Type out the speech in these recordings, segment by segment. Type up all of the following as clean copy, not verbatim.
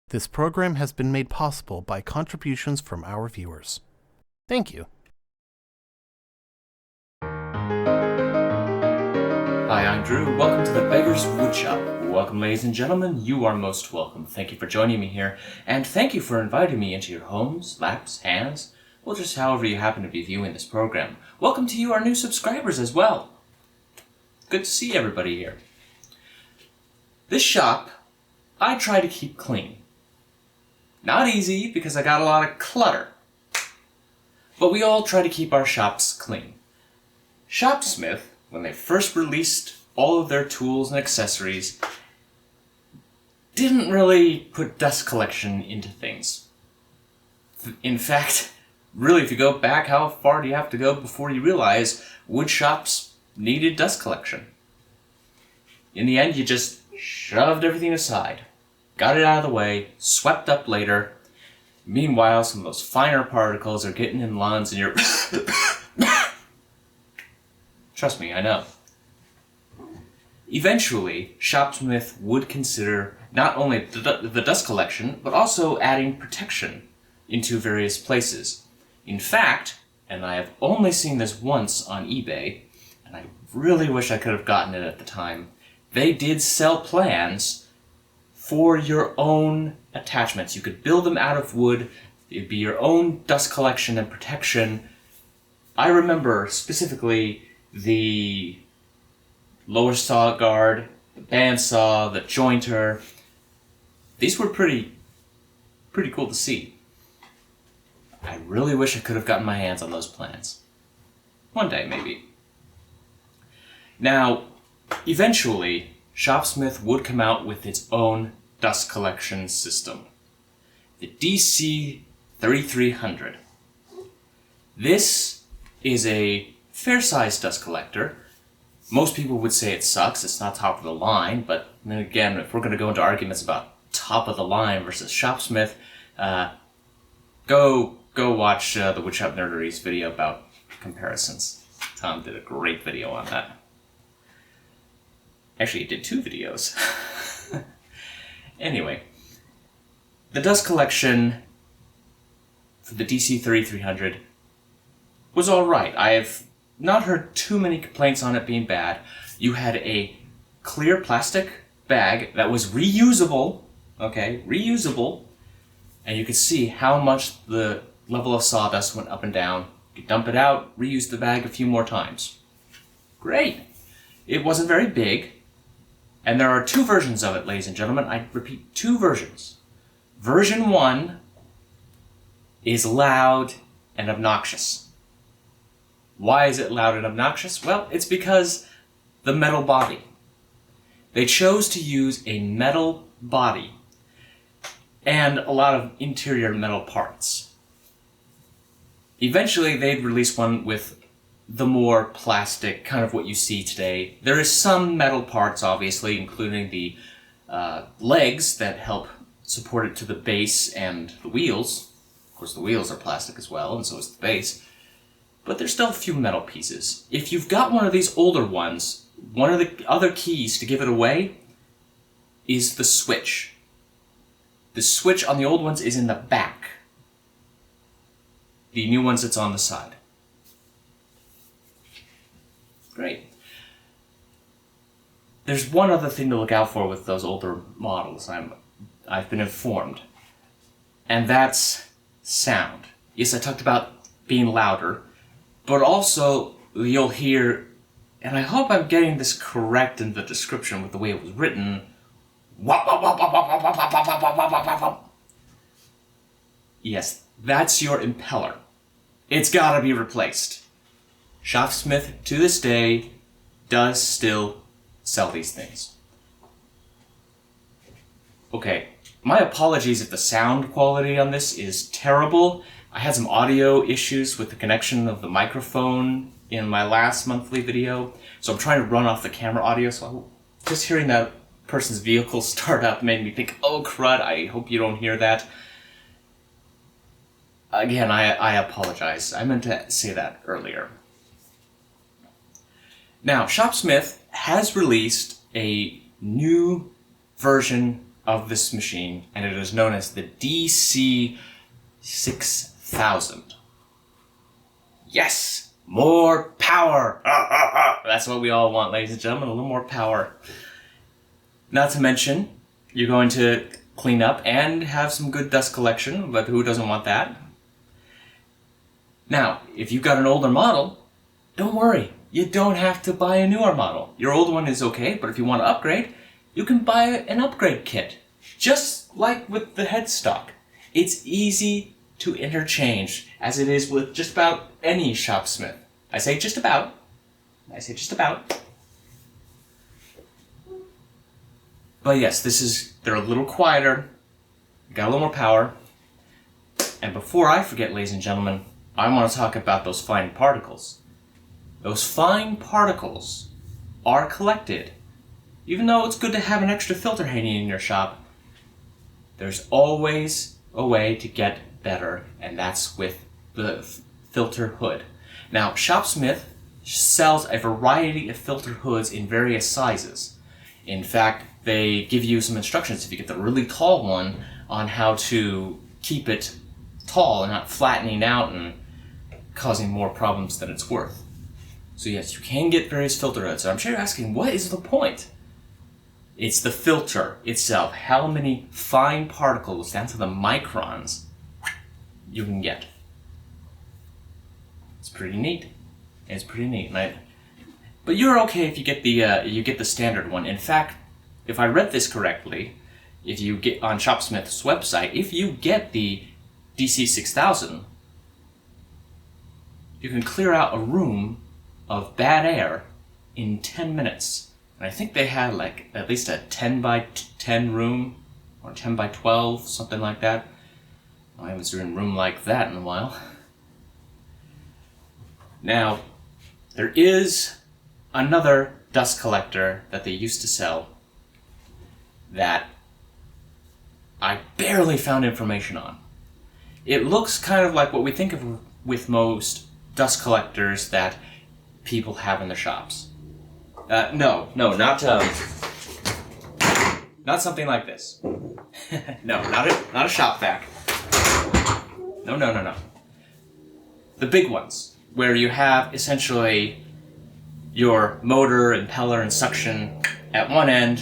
This program has been made possible by contributions from our viewers. Thank you. Hi, I'm Drew. Welcome to the Beggars Woodshop. Welcome, ladies and gentlemen. You are most welcome. Thank you for joining me here, and thank you for inviting me into your homes, laps, hands, well, just however you happen to be viewing this program. Welcome to you, our new subscribers, as well. Good to see everybody here. This shop, I try to keep clean. Not easy, because I got a lot of clutter. But we all try to keep our shops clean. Shopsmith, when they first released all of their tools and accessories, didn't really put dust collection into things. In fact, really, if you go back, how far do you have to go before you realize wood shops needed dust collection? In the end, you just shoved everything aside, got it out of the way, swept up later. Meanwhile, some of those finer particles are getting in lawns and you're... Trust me, I know. Eventually, Shopsmith would consider not only the dust collection, but also adding protection into various places. In fact, and I have only seen this once on eBay, and I really wish I could have gotten it at the time, they did sell plans for your own attachments. You could build them out of wood. It'd be your own dust collection and protection. I remember specifically the lower saw guard, the bandsaw, the jointer. These were pretty cool to see. I really wish I could have gotten my hands on those plans. One day, maybe. Now, eventually, Shopsmith would come out with its own dust collection system. The DC3300. This is a fair-sized dust collector. Most people would say it sucks, it's not top of the line, but then again, if we're going to go into arguments about top of the line versus Shopsmith, go watch the Woodshop Nerdery's video about comparisons. Tom did a great video on that. Actually, he did 2 videos. Anyway, the dust collection for the DC3300 was alright. I have not heard too many complaints on it being bad. You had a clear plastic bag that was reusable, okay, reusable, and you could see how much the level of sawdust went up and down. You dump it out, reuse the bag a few more times. Great! It wasn't very big, and there are 2 versions of it, ladies and gentlemen. I repeat, 2 versions. Version 1 is loud and obnoxious. Why is it loud and obnoxious? Well, it's because the metal body. They chose to use a metal body and a lot of interior metal parts. Eventually, they'd release one with the more plastic, kind of what you see today. There is some metal parts, obviously, including the legs that help support it to the base and the wheels. Of course, the wheels are plastic as well, and so is the base. But there's still a few metal pieces. If you've got one of these older ones, one of the other keys to give it away is the switch. The switch on the old ones is in the back. The new ones, it's on the side. Great. There's one other thing to look out for with those older models, I've been informed. And that's sound. Yes, I talked about being louder, but also you'll hear, and I hope I'm getting this correct in the description with the way it was written, wop, wop, wop, wop, wop, wop, wop, wop, wop, wop, wop, wop, wop. Yes, that's your impeller. It's gotta be replaced. Shopsmith, to this day, does still sell these things. Okay, my apologies if the sound quality on this is terrible. I had some audio issues with the connection of the microphone in my last monthly video, so I'm trying to run off the camera audio, so just hearing that person's vehicle start up made me think, oh crud, I hope you don't hear that. Again, I apologize. I meant to say that earlier. Now, Shopsmith has released a new version of this machine, and it is known as the DC6000. Yes! More power! That's what we all want, ladies and gentlemen, a little more power. Not to mention, you're going to clean up and have some good dust collection, but who doesn't want that? Now, if you've got an older model, don't worry. You don't have to buy a newer model. Your old one is okay, but if you want to upgrade, you can buy an upgrade kit. Just like with the headstock. It's easy to interchange, as it is with just about any Shopsmith. I say just about. But yes, they're a little quieter, got a little more power. And before I forget, ladies and gentlemen, I want to talk about those fine particles. Those fine particles are collected. Even though it's good to have an extra filter hanging in your shop, there's always a way to get better, and that's with the filter hood. Now, Shopsmith sells a variety of filter hoods in various sizes. In fact, they give you some instructions if you get the really tall one on how to keep it tall and not flattening out and causing more problems than it's worth. So yes, you can get various filter hoods. So I'm sure you're asking, what is the point? It's the filter itself. How many fine particles, down to the microns, you can get. It's pretty neat. But you're okay if you get the standard one. In fact, if I read this correctly, if you get on Shopsmith's website, if you get the DC6000, you can clear out a room of bad air in 10 minutes. And I think they had like at least a 10 by 10 room, or 10 by 12, something like that. I haven't seen a room like that in a while. Now, there is another dust collector that they used to sell that I barely found information on. It looks kind of like what we think of with most dust collectors that people have in their shops. No, not something like this. No, not a shop vac. No. The big ones, where you have essentially your motor, impeller, and suction at one end,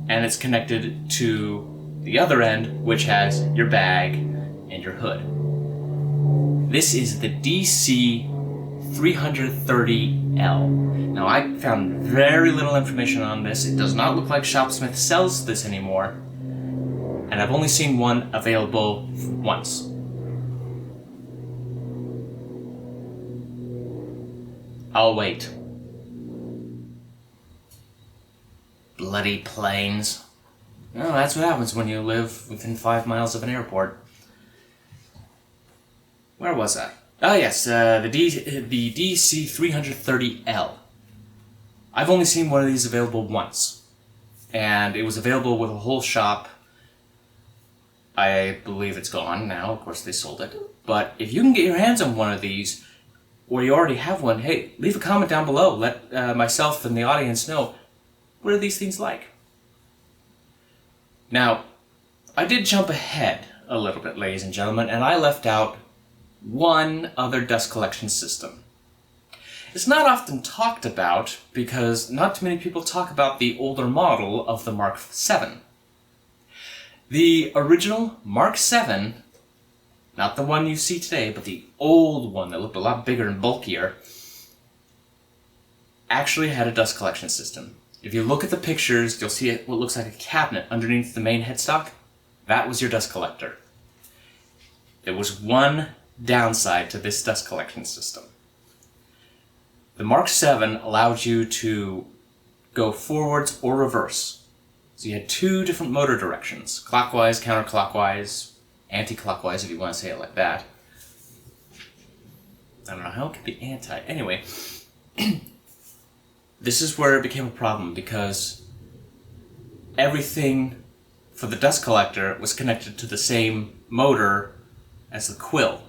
and it's connected to the other end, which has your bag and your hood. This is the DC330L. Now, I found very little information on this. It does not look like Shopsmith sells this anymore, and I've only seen one available once. I'll wait. Bloody planes. Well, that's what happens when you live within 5 miles of an airport. Where was I? Oh yes, the DC330L. I've only seen one of these available once, and it was available with a whole shop. I believe it's gone now. Of course, they sold it. But if you can get your hands on one of these, or you already have one, hey, leave a comment down below. Let myself and the audience know, what are these things like? Now, I did jump ahead a little bit, ladies and gentlemen, and I left out one other dust collection system. It's not often talked about because not too many people talk about the older model of the Mark 7. The original Mark 7, not the one you see today, but the old one that looked a lot bigger and bulkier, actually had a dust collection system. If you look at the pictures, you'll see what looks like a cabinet underneath the main headstock. That was your dust collector. There was one downside to this dust collection system. The Mark 7 allowed you to go forwards or reverse. So you had two different motor directions, clockwise, counterclockwise, anti-clockwise if you want to say it like that. I don't know how it could be anti. Anyway, this is where it became a problem because everything for the dust collector was connected to the same motor as the quill.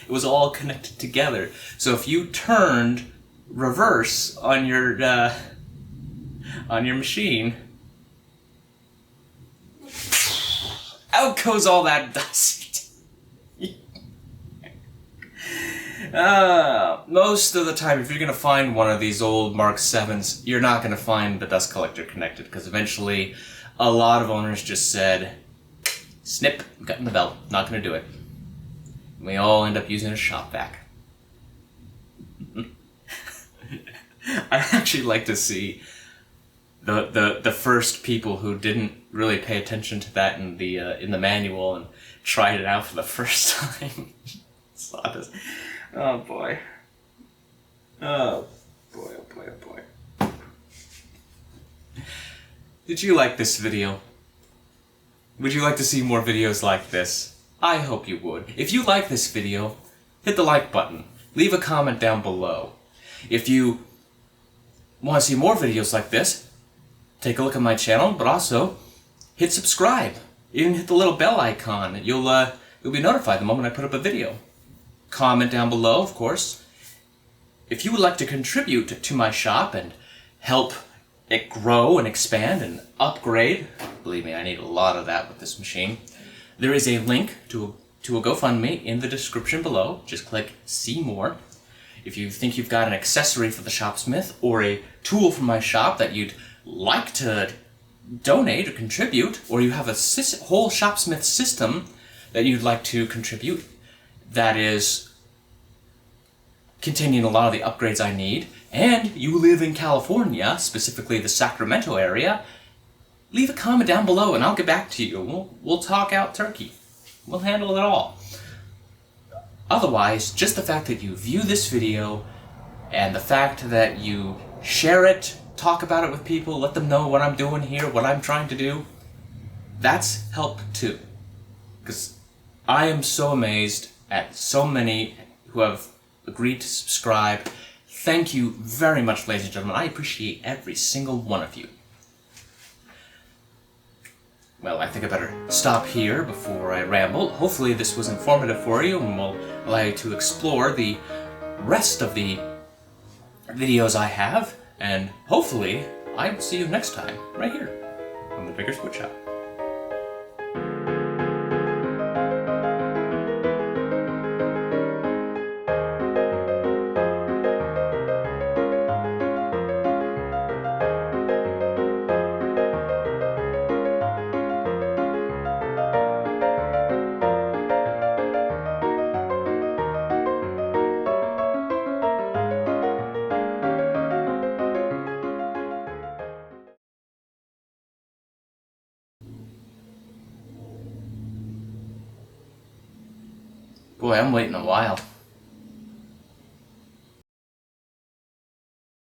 It was all connected together. So if you turned reverse on your machine, out goes all that dust. Most of the time, if you're going to find one of these old Mark 7s, you're not going to find the dust collector connected, because eventually a lot of owners just said, snip, cutting the belt, not going to do it. And we all end up using a shop vac. I actually like to see the first people who didn't really pay attention to that in the manual and tried it out for the first time. Sawdust. Oh boy. Oh boy, oh boy, oh boy. Did you like this video? Would you like to see more videos like this? I hope you would. If you like this video, hit the like button. Leave a comment down below. If you want to see more videos like this, take a look at my channel, but also hit subscribe. Even hit the little bell icon. You'll be notified the moment I put up a video. Comment down below, of course. If you would like to contribute to my shop and help it grow and expand and upgrade, believe me, I need a lot of that with this machine, there is a link to a GoFundMe in the description below. Just click See More. If you think you've got an accessory for the Shopsmith or a tool from my shop that you'd like to donate or contribute, or you have a whole Shopsmith system that you'd like to contribute that is containing a lot of the upgrades I need, and you live in California, specifically the Sacramento area, leave a comment down below and I'll get back to you. We'll talk out turkey. We'll handle it all. Otherwise, just the fact that you view this video and the fact that you share it, talk about it with people, let them know what I'm doing here, what I'm trying to do, that's help too. Because I am so amazed at so many who have agreed to subscribe. Thank you very much, ladies and gentlemen. I appreciate every single one of you. Well, I think I better stop here before I ramble. Hopefully this was informative for you and will allow you to explore the rest of the videos I have. And hopefully I'll see you next time, right here, on the Beggars Woodshop. Boy, I'm waiting a while.